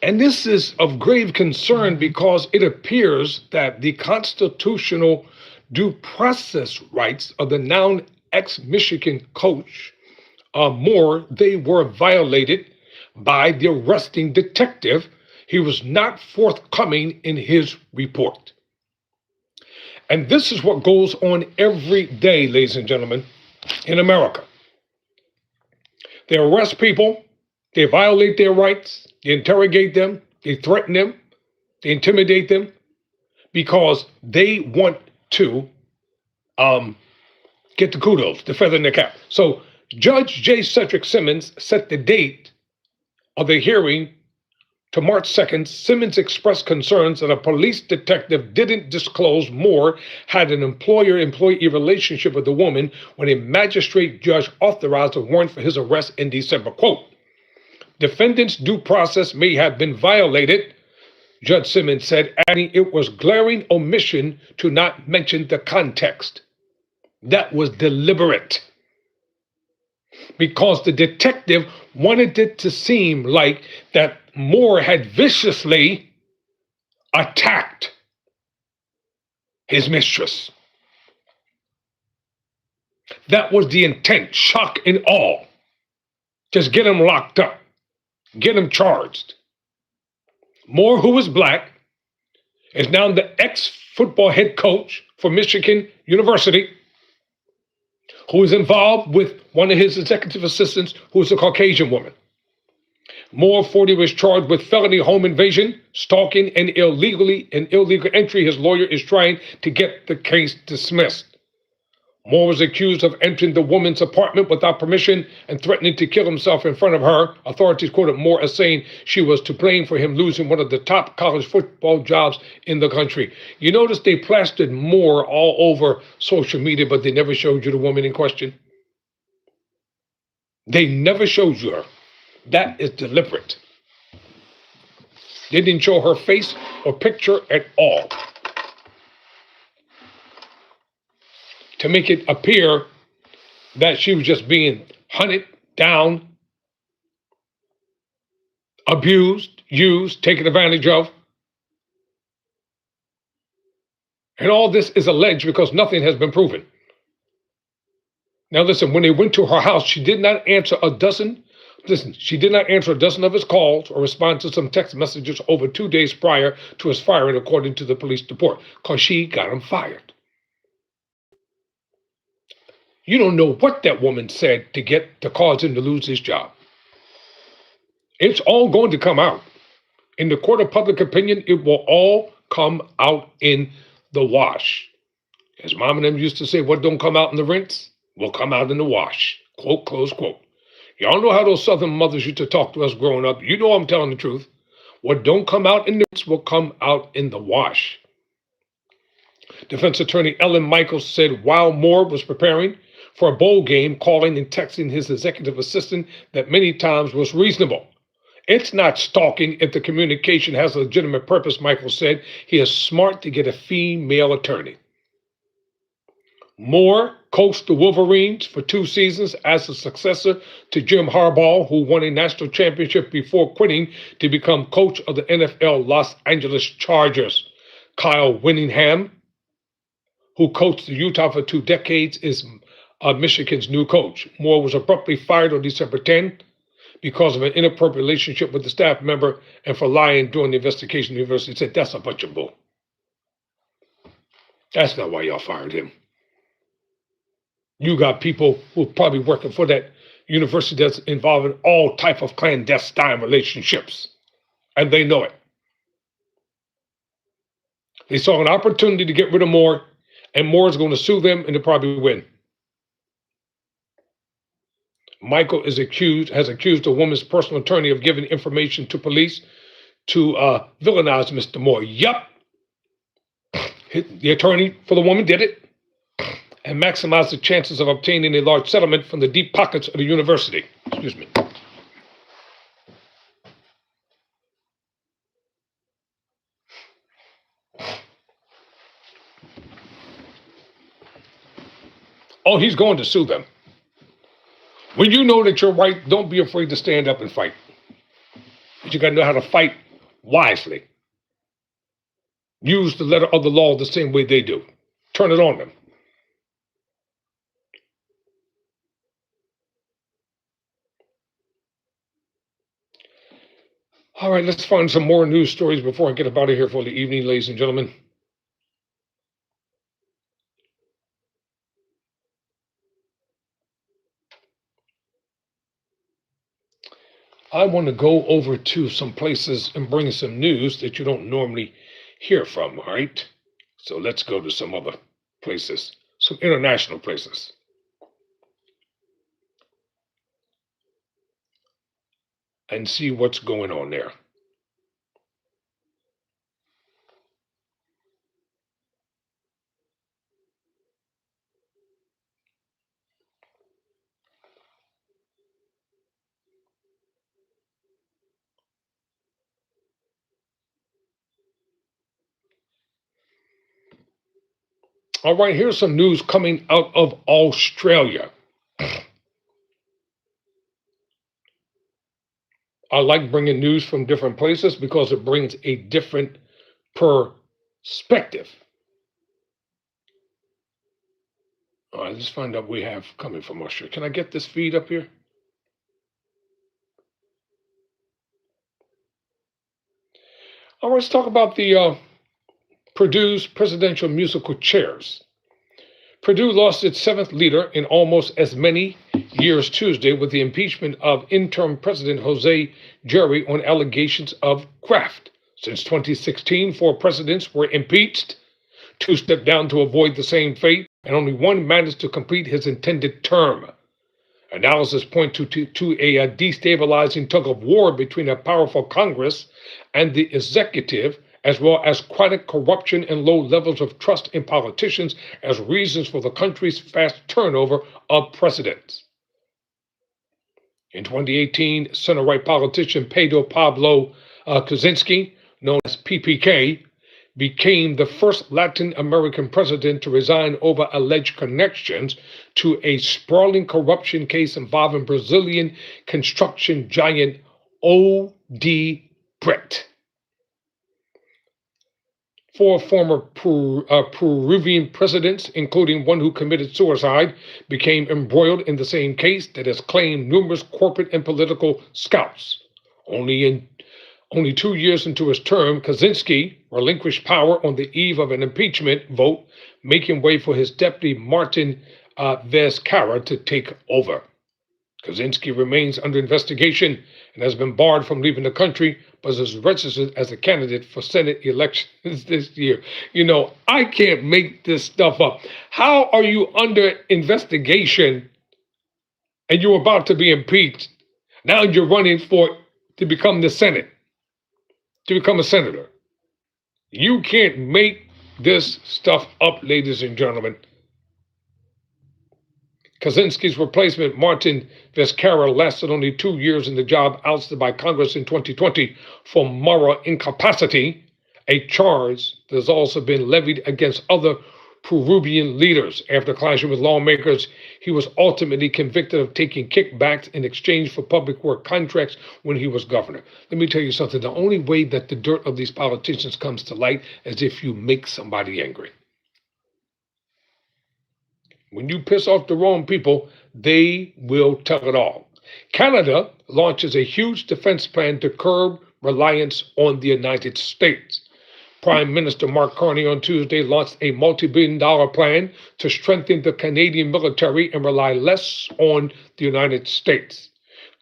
And this is of grave concern because it appears that the constitutional due process rights of the now ex-Michigan coach Moore, they were violated by the arresting detective. He was not forthcoming in his report. And this is what goes on every day, ladies and gentlemen, in America. They arrest people, they violate their rights, they interrogate them, they threaten them, they intimidate them because they want to get the kudos, the feather in their cap. So Judge J. Cedric Simmons set the date of the hearing to March 2nd. Simmons expressed concerns that a police detective didn't disclose Moore had an employer-employee relationship with the woman when a magistrate judge authorized a warrant for his arrest in December. Quote, defendant's due process may have been violated, Judge Simmons said, adding it was glaring omission to not mention the context. That was deliberate, because the detective wanted it to seem like that Moore had viciously attacked his mistress. That was the intent, shock and awe. Just get him locked up, get him charged. Moore, who was black, is now the ex-football head coach for Michigan University, who is involved with one of his executive assistants, who is a Caucasian woman. Moore, 40, was charged with felony home invasion, stalking, and illegal entry. His lawyer is trying to get the case dismissed. Moore was accused of entering the woman's apartment without permission and threatening to kill himself in front of her. Authorities quoted Moore as saying she was to blame for him losing one of the top college football jobs in the country. You notice they plastered Moore all over social media, but they never showed you the woman in question. They never showed you her. That is deliberate. They didn't show her face or picture at all to make it appear that she was just being hunted down, abused, used, taken advantage of. And all this is alleged because nothing has been proven. Now listen, when they went to her house, she did not answer a dozen of his calls or respond to some text messages over 2 days prior to his firing, according to the police report, because she got him fired. You don't know what that woman said to cause him to lose his job. It's all going to come out. In the court of public opinion, it will all come out in the wash. As mom and them used to say, what don't come out in the rinse will come out in the wash. Quote, close quote. Y'all know how those Southern mothers used to talk to us growing up. You know I'm telling the truth. What don't come out in the rinse will come out in the wash. Defense attorney Ellen Michaels said while Moore was preparing for a bowl game, calling and texting his executive assistant that many times was reasonable. It's not stalking if the communication has a legitimate purpose, Michaels said. He is smart to get a female attorney. Moore coached the Wolverines for 2 seasons as a successor to Jim Harbaugh, who won a national championship before quitting to become coach of the NFL Los Angeles Chargers. Kyle Whittingham, who coached the Utah for 2 decades, is Michigan's new coach. Moore was abruptly fired on December 10 because of an inappropriate relationship with the staff member and for lying during the investigation. The university said, that's a bunch of bull. That's not why y'all fired him. You got people who are probably working for that university that's involved in all type of clandestine relationships, and they know it. They saw an opportunity to get rid of Moore, and Moore is going to sue them, and they'll probably win. Michael has accused a woman's personal attorney of giving information to police to villainize Mr. Moore. Yup. The attorney for the woman did it and maximized the chances of obtaining a large settlement from the deep pockets of the university. Excuse me. Oh, he's going to sue them. When you know that you're right, don't be afraid to stand up and fight. But you got to know how to fight wisely. Use the letter of the law the same way they do. Turn it on them. All right, let's find some more news stories before I get up out of here for the evening, ladies and gentlemen. I want to go over to some places and bring some news that you don't normally hear from, all right? So let's go to some other places, some international places, and see what's going on there. All right, here's some news coming out of Australia. I like bringing news from different places because it brings a different perspective. All right, let's find out what we have coming from Australia. Can I get this feed up here? All right, let's talk about the Purdue's presidential musical chairs. Purdue lost its seventh leader in almost as many years Tuesday with the impeachment of interim President Jose Jury on allegations of graft. Since 2016, 4 presidents were impeached. 2 stepped down to avoid the same fate, and only 1 managed to complete his intended term. Analysis point to a destabilizing tug of war between a powerful Congress and the executive, as well as chronic corruption and low levels of trust in politicians as reasons for the country's fast turnover of presidents. In 2018, center-right politician Pedro Pablo Kuczynski, known as PPK, became the first Latin American president to resign over alleged connections to a sprawling corruption case involving Brazilian construction giant O.D. Brett. 4 former Peruvian presidents, including one who committed suicide, became embroiled in the same case that has claimed numerous corporate and political scalps. Only 2 years into his term, Kuczynski relinquished power on the eve of an impeachment vote, making way for his deputy Martin Vizcarra to take over. Kuczynski remains under investigation and has been barred from leaving the country, but is registered as a candidate for Senate elections this year. You know, I can't make this stuff up. How are you under investigation and you're about to be impeached? Now you're running to become the Senate, to become a senator. You can't make this stuff up, ladies and gentlemen. Kuczynski's replacement, Martin Vizcarra, lasted only 2 years in the job, ousted by Congress in 2020 for moral incapacity, a charge that has also been levied against other Peruvian leaders. After clashing with lawmakers, he was ultimately convicted of taking kickbacks in exchange for public work contracts when he was governor. Let me tell you something. The only way that the dirt of these politicians comes to light is if you make somebody angry. When you piss off the wrong people, they will tell it all. Canada launches a huge defense plan to curb reliance on the United States. Prime Minister Mark Carney on Tuesday launched a multi-billion-dollar plan to strengthen the Canadian military and rely less on the United States.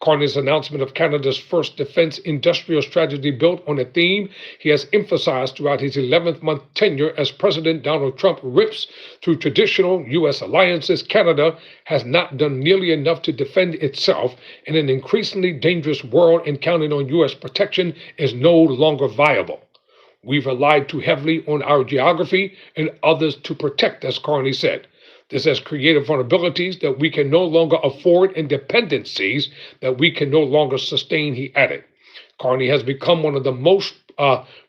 Carney's announcement of Canada's first defense industrial strategy built on a theme he has emphasized throughout his 11th-month tenure as President. Donald Trump rips through traditional U.S. alliances. Canada has not done nearly enough to defend itself in an increasingly dangerous world, and counting on U.S. protection is no longer viable. We've relied too heavily on our geography and others to protect us, Carney said. This has created vulnerabilities that we can no longer afford and dependencies that we can no longer sustain, he added. Carney has become one of the most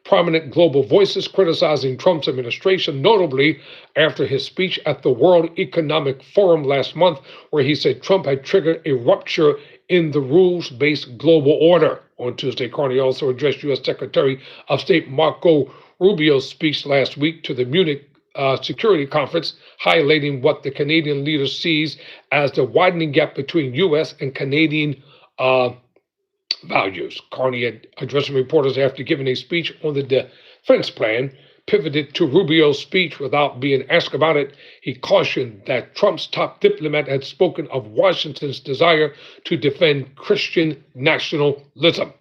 prominent global voices criticizing Trump's administration, notably after his speech at the World Economic Forum last month, where he said Trump had triggered a rupture in the rules-based global order. On Tuesday, Carney also addressed U.S. Secretary of State Marco Rubio's speech last week to the Munich Security Conference, highlighting what the Canadian leader sees as the widening gap between U.S. and Canadian values. Carney had addressing reporters after giving a speech on the defense plan, pivoted to Rubio's speech without being asked about it. He cautioned that Trump's top diplomat had spoken of Washington's desire to defend Christian nationalism.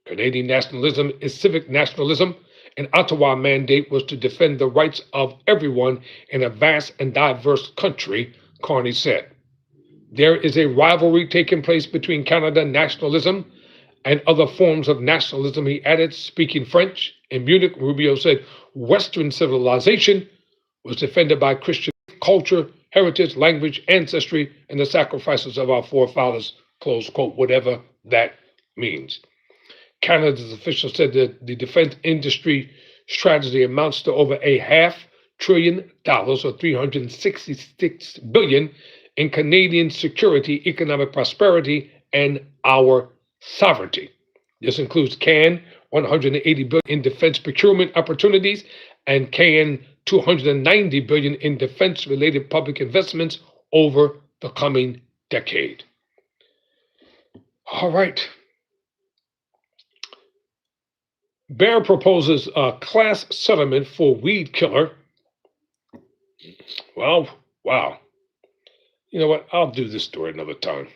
Canadian nationalism is civic nationalism. An Ottawa mandate was to defend the rights of everyone in a vast and diverse country, Carney said. There is a rivalry taking place between Canada nationalism and other forms of nationalism, he added, speaking French. In Munich, Rubio said Western civilization was defended by Christian culture, heritage, language, ancestry, and the sacrifices of our forefathers, close quote, whatever that means. Canada's officials said that the defense industry strategy amounts to over $500 billion, or $366 billion, in Canadian security, economic prosperity, and our sovereignty. This includes CAN $180 billion in defense procurement opportunities and CAN $290 billion in defense-related public investments over the coming decade. All right. Bear proposes a class settlement for weed killer. Well, wow. You know what? I'll do this story another time.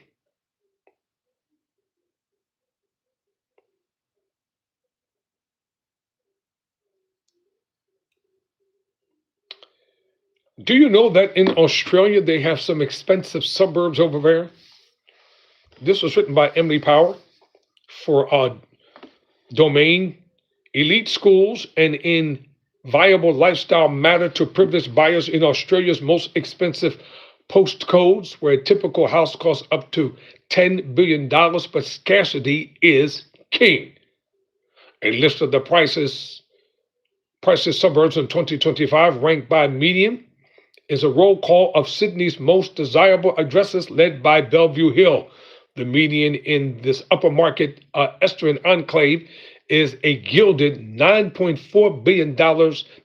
Do you know that in Australia they have some expensive suburbs over there? This was written by Emily Power for Domain. Elite schools and in viable lifestyle matter to privileged buyers in Australia's most expensive postcodes, where a typical house costs up to $10 billion, but scarcity is king. A list of the prices suburbs in 2025 ranked by median is a roll call of Sydney's most desirable addresses led by Bellevue Hill. The median in this upper market Estuarine enclave is a gilded $9.4 billion,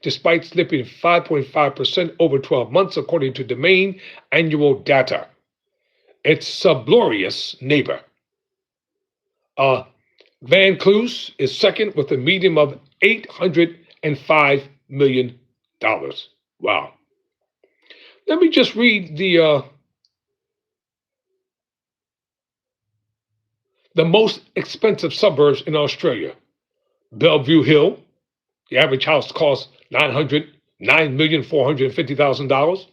despite slipping 5.5% over 12 months, according to Domain annual data. Its sublorious neighbor, Van Cleus, is second with a median of $805 million. Wow. Let me just read the most expensive suburbs in Australia. Bellevue Hill, the average house costs $9,450,000.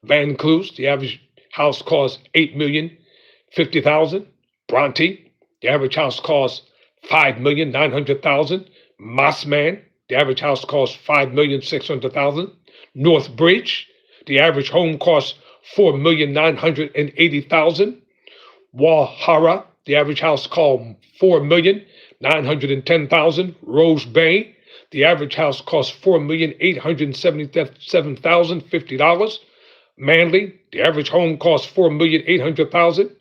Van Cleus, the average house costs $8,050,000. Bronte, the average house costs $5,900,000. Mossman, the average house costs $5,600,000. Northbridge, the average home costs $4,980,000. Walhara, the average house costs $4,910,000. Rose Bay, the average house costs $4,877,050. Manly, the average home costs $4,800,000.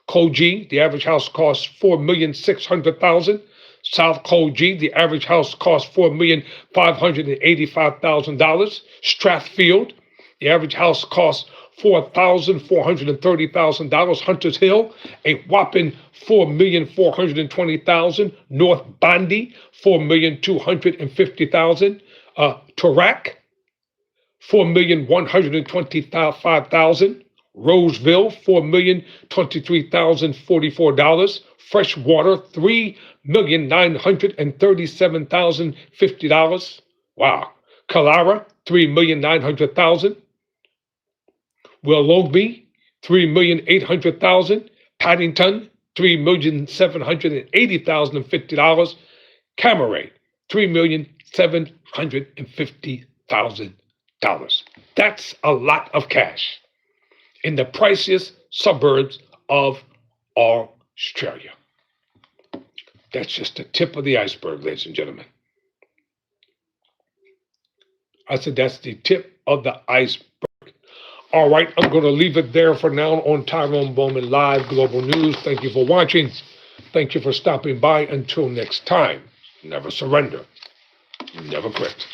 Koji, the average house costs $4,600,000. South Koji, the average house costs $4,585,000. Strathfield, the average house costs $4,430,000. Hunters Hill, a whopping $4,420,000. North Bondi, $4,250,000. Turak, $4,125,000. Roseville, $4,023,044. Freshwater, $3,937,050. Wow. Kalara, $3,900,000. Willoughby, $3,800,000. Paddington, $3,780,050. Camaray, $3,750,000. That's a lot of cash in the priciest suburbs of Australia. That's just the tip of the iceberg, ladies and gentlemen. I said that's the tip of the iceberg. All right, I'm going to leave it there for now on Tyrone Bowman Live Global News. Thank you for watching. Thank you for stopping by. Until next time, never surrender, never quit.